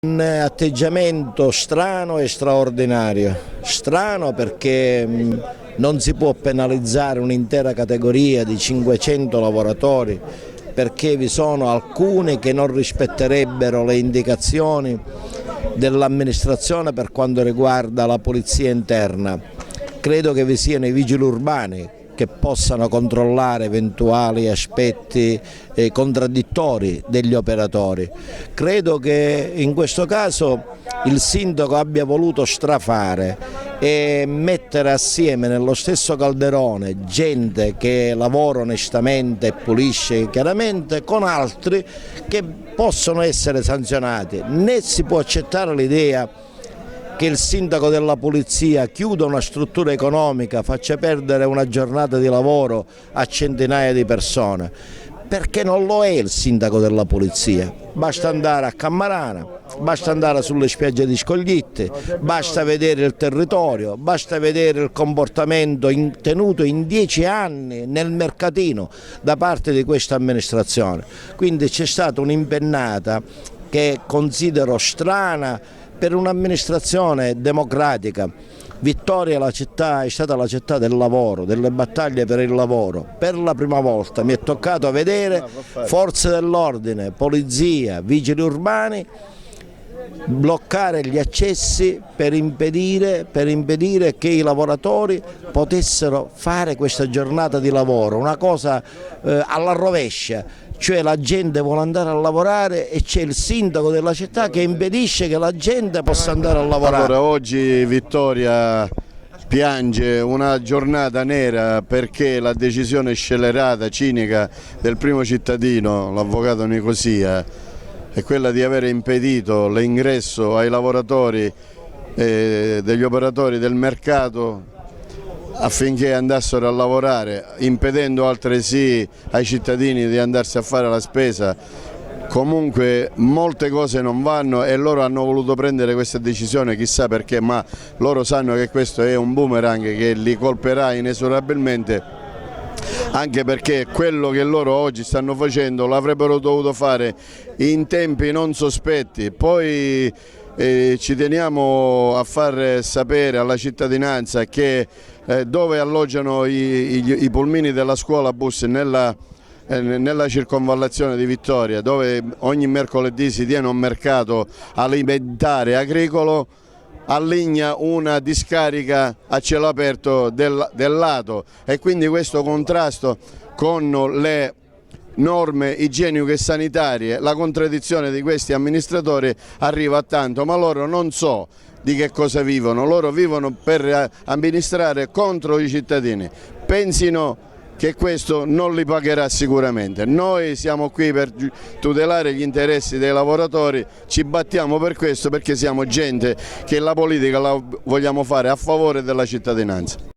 Un atteggiamento strano e straordinario. Strano perché non si può penalizzare un'intera categoria di 500 lavoratori perché vi sono alcuni che non rispetterebbero le indicazioni dell'amministrazione per quanto riguarda la polizia interna. Credo che vi siano i vigili urbani che possano controllare eventuali aspetti contraddittori degli operatori. Credo che in questo caso il sindaco abbia voluto strafare e mettere assieme nello stesso calderone gente che lavora onestamente e pulisce chiaramente con altri che possono essere sanzionati. Né si può accettare l'idea che il sindaco della polizia chiuda una struttura economica, faccia perdere una giornata di lavoro a centinaia di persone, perché non lo è il sindaco della polizia. Basta andare a Cammarana, basta andare sulle spiagge di Scogliette, basta vedere il territorio, basta vedere il comportamento tenuto in 10 anni nel mercatino da parte di questa amministrazione. Quindi c'è stata un'impennata che considero strana per un'amministrazione democratica. Vittoria la città è stata la città del lavoro, delle battaglie per il lavoro. Per la prima volta mi è toccato vedere forze dell'ordine, polizia, vigili urbani bloccare gli accessi per impedire che i lavoratori potessero fare questa giornata di lavoro, una cosa alla rovescia, cioè la gente vuole andare a lavorare e c'è il sindaco della città che impedisce che la gente possa andare a lavorare. Allora, oggi Vittoria piange una giornata nera perché la decisione scellerata, cinica del primo cittadino, l'avvocato Nicosia, è quella di aver impedito l'ingresso ai lavoratori degli operatori del mercato affinché andassero a lavorare, impedendo altresì ai cittadini di andarsi a fare la spesa. Comunque molte cose non vanno e loro hanno voluto prendere questa decisione, chissà perché, ma loro sanno che questo è un boomerang che li colperà inesorabilmente, anche perché quello che loro oggi stanno facendo l'avrebbero dovuto fare in tempi non sospetti. Poi ci teniamo a far sapere alla cittadinanza che dove alloggiano i pulmini della scuola bus nella circonvallazione di Vittoria, dove ogni mercoledì si tiene un mercato alimentare e agricolo, alligna una discarica a cielo aperto del lato, e quindi questo contrasto con le norme igieniche e sanitarie, la contraddizione di questi amministratori arriva a tanto, ma loro non so di che cosa vivono, loro vivono per amministrare contro i cittadini. Pensino che questo non li pagherà sicuramente. Noi siamo qui per tutelare gli interessi dei lavoratori, ci battiamo per questo perché siamo gente che la politica la vogliamo fare a favore della cittadinanza.